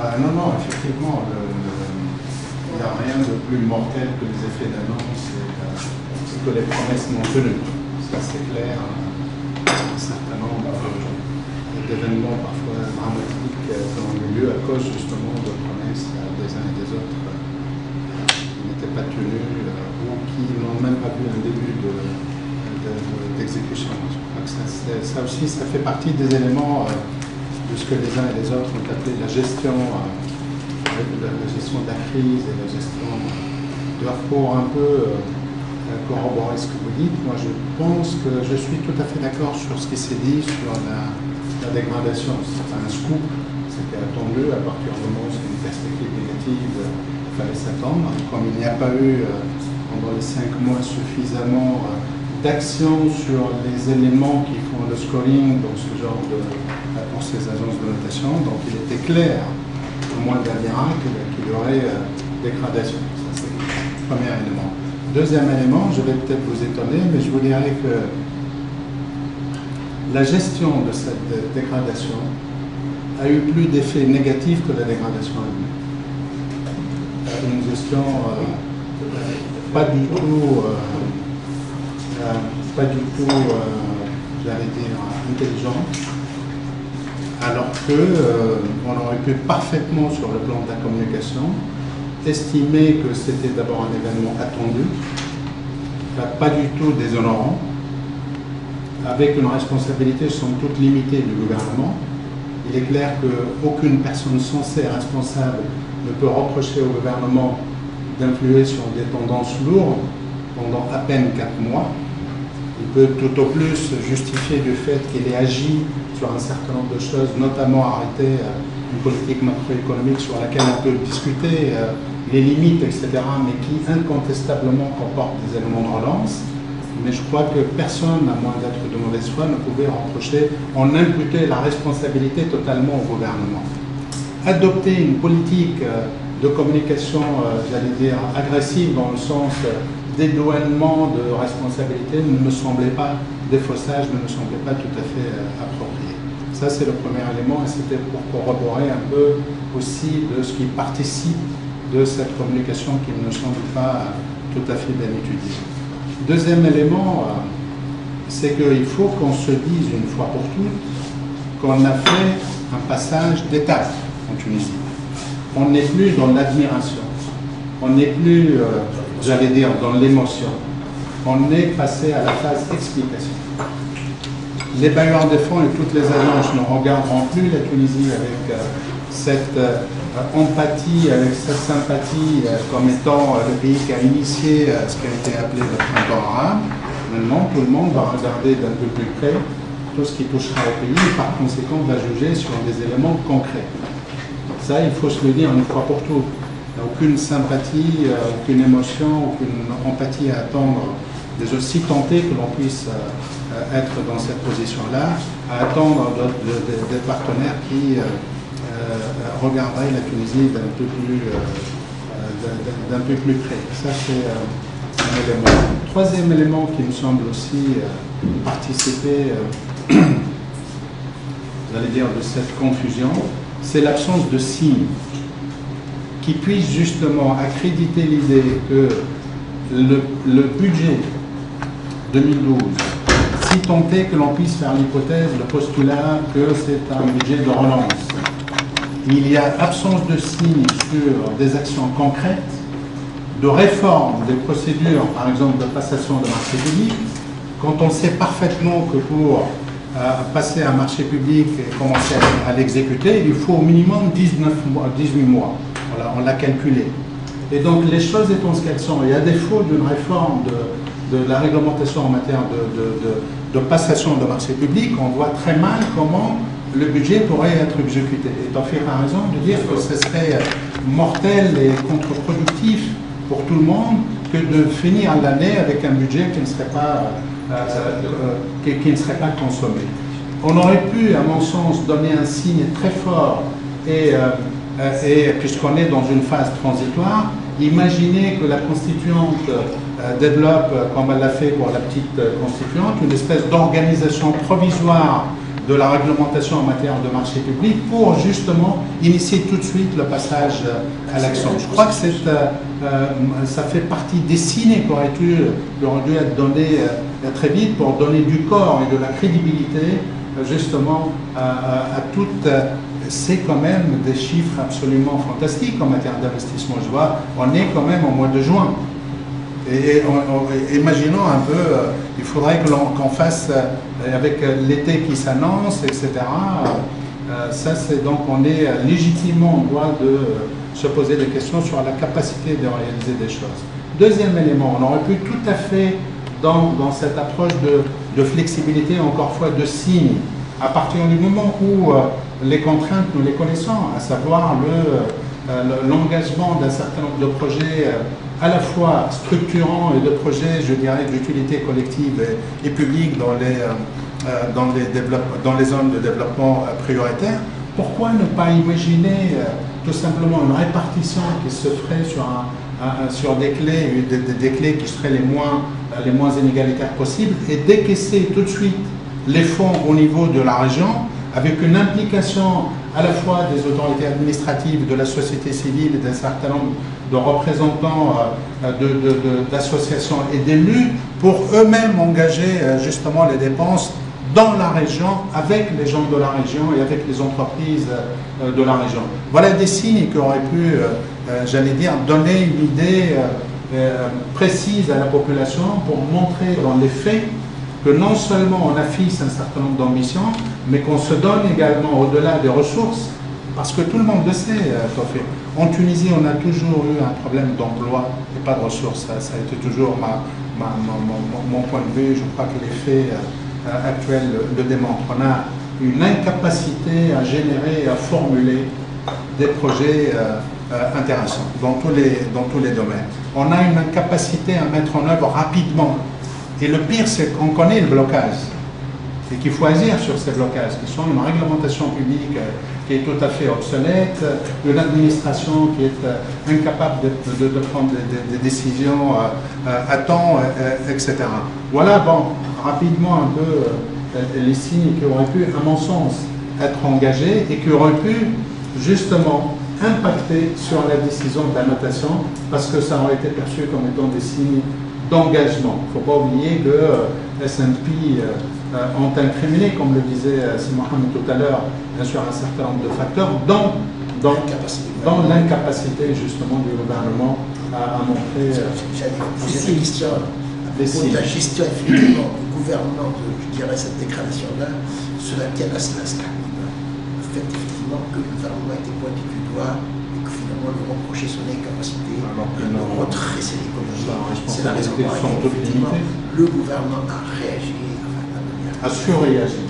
Non, non, effectivement, il n'y a rien de plus mortel que les effets d'annonce et que les promesses non tenues. Ça, c'est clair. Un certain nombre d'événements parfois dramatiques ont eu lieu à cause justement de promesses des uns et des autres qui n'étaient pas tenues ou qui n'ont même pas vu un début d'exécution. Je crois que ça aussi, ça fait partie des éléments de ce que les uns et les autres ont appelé la gestion de la crise et la gestion de pour un peu corroborer ce que vous dites. Moi, je pense que je suis tout à fait d'accord sur ce qui s'est dit sur la dégradation. C'est un scoop, c'était attendu. À partir du moment où c'est une perspective négative, il fallait s'attendre. Comme il n'y a pas eu pendant les 5 mois suffisamment d'action sur les éléments qui font le scoring dans ce genre pour ces agences de notation, donc il était clair, au moins d'Amiral, qu'il y aurait dégradation. Ça, c'est le premier élément. Deuxième élément, je vais peut-être vous étonner, mais je vous dirais que la gestion de cette dégradation a eu plus d'effets négatifs que la dégradation elle-même. Une gestion pas du tout, j'allais dire, intelligente, alors qu'on aurait pu parfaitement, sur le plan de la communication, estimer que c'était d'abord un événement attendu, pas du tout déshonorant, avec une responsabilité somme toute limitée du gouvernement. Il est clair qu'aucune personne censée responsable ne peut reprocher au gouvernement d'influer sur des tendances lourdes pendant à peine 4 mois. Il peut tout au plus justifier du fait qu'il ait agi sur un certain nombre de choses, notamment arrêter une politique macroéconomique sur laquelle on peut discuter les limites, etc., mais qui incontestablement comporte des éléments de relance. Mais je crois que personne, à moins d'être de mauvaise foi, ne pouvait reprocher, en imputer la responsabilité totalement au gouvernement. Adopter une politique de communication, j'allais dire, agressive dans le sens d'éloignement de responsabilité ne me semblait pas, défaussage ne me semblait pas tout à fait approprié. Ça, c'est le premier élément et c'était pour corroborer un peu aussi de ce qui participe de cette communication qui ne me semble pas tout à fait bien étudiée. Deuxième élément, c'est qu'il faut qu'on se dise une fois pour toutes qu'on a fait un passage d'étape en Tunisie. On n'est plus dans l'admiration, on n'est plus, j'allais dire, dans l'émotion. On est passé à la phase explication. Les bailleurs de fonds et toutes les agences ne regarderont plus la Tunisie avec cette empathie, avec cette sympathie comme étant le pays qui a initié ce qui a été appelé le printemps arabe. Maintenant, tout le monde va regarder d'un peu plus près tout ce qui touchera au pays et par conséquent va juger sur des éléments concrets. Ça, il faut se le dire une fois pour toutes. Il n'y a aucune sympathie, aucune émotion, aucune empathie à attendre des aussi tentés que l'on puisse être dans cette position-là, à attendre des partenaires qui regarderaient la Tunisie d'un peu plus près. Ça, c'est un élément. Troisième élément qui me semble aussi participer, j'allais dire, de cette confusion, c'est l'absence de signes qui puissent justement accréditer l'idée que le budget 2012, si tant est que l'on puisse faire l'hypothèse, le postulat que c'est un budget de relance, il y a absence de signes sur des actions concrètes, de réforme des procédures, par exemple de passation de marché public, quand on sait parfaitement que pour passer un marché public et commencer à l'exécuter, il faut au minimum 18 mois. Voilà, on l'a calculé. Et donc les choses étant ce qu'elles sont, et à défaut d'une réforme de la réglementation en matière de passation de marché public, on voit très mal comment le budget pourrait être exécuté. Et t'en fais pas raison de dire que ce serait mortel et contre-productif pour tout le monde que de finir l'année avec un budget qui ne serait pas, consommé. On aurait pu, à mon sens, donner un signe très fort et puisqu'on est dans une phase transitoire, imaginer que la constituante développe, comme elle l'a fait pour la petite constituante, une espèce d'organisation provisoire de la réglementation en matière de marché public pour justement initier tout de suite le passage à l'action. Je crois que ça fait partie des signes qui auraient dû être donnés très vite pour donner du corps et de la crédibilité justement à toutes. C'est quand même des chiffres absolument fantastiques en matière d'investissement. Je vois, on est quand même au mois de juin. Et imaginons un peu, il faudrait qu'on fasse avec l'été qui s'annonce, etc. Ça, c'est donc, on est légitimement en droit de se poser des questions sur la capacité de réaliser des choses. Deuxième élément, on aurait pu tout à fait, dans cette approche de flexibilité, encore fois de signes, à partir du moment où les contraintes, nous les connaissons, à savoir l'engagement d'un certain nombre de projets à la fois structurants et de projets, je dirais, d'utilité collective et publique dans les zones de développement prioritaires. Pourquoi ne pas imaginer tout simplement une répartition qui se ferait sur des clés qui seraient les moins inégalitaires possibles et décaisser tout de suite les fonds au niveau de la région avec une implication à la fois des autorités administratives, de la société civile et d'un certain nombre de représentants d'associations et d'élus pour eux-mêmes engager justement les dépenses dans la région, avec les gens de la région et avec les entreprises de la région. Voilà des signes qui auraient pu, j'allais dire, donner une idée précise à la population pour montrer dans les faits que non seulement on affiche un certain nombre d'ambitions, mais qu'on se donne également au-delà des ressources, parce que tout le monde le sait, Tofé. En Tunisie, on a toujours eu un problème d'emploi et pas de ressources. Ça a été toujours mon point de vue. Je crois que les faits actuels le démontrent. On a une incapacité à générer et à formuler des projets intéressants dans tous les domaines. On a une incapacité à mettre en œuvre rapidement. Et le pire, c'est qu'on connaît le blocage et qu'il faut agir sur ces blocages, qui sont une réglementation publique qui est tout à fait obsolète, une administration qui est incapable de prendre des décisions à temps, etc. Voilà, bon, rapidement un peu les signes qui auraient pu, à mon sens, être engagés et qui auraient pu justement impacter sur la décision d'annotation parce que ça aurait été perçu comme étant des signes d'engagement. Il ne faut pas oublier que S&P ont incriminé, comme le disait Mohamed tout à l'heure, bien sûr un certain nombre de facteurs, dans l'incapacité justement du gouvernement à montrer des questions à propos de la gestion effectivement du gouvernement de, je dirais, cette dégradation-là, cela tient à cela. Le fait effectivement que le gouvernement a été pointé du doigt et que finalement lui reprocher son incapacité de redresser l'économie. C'est la raison pour laquelle effectivement le gouvernement a réagi. A surréagi.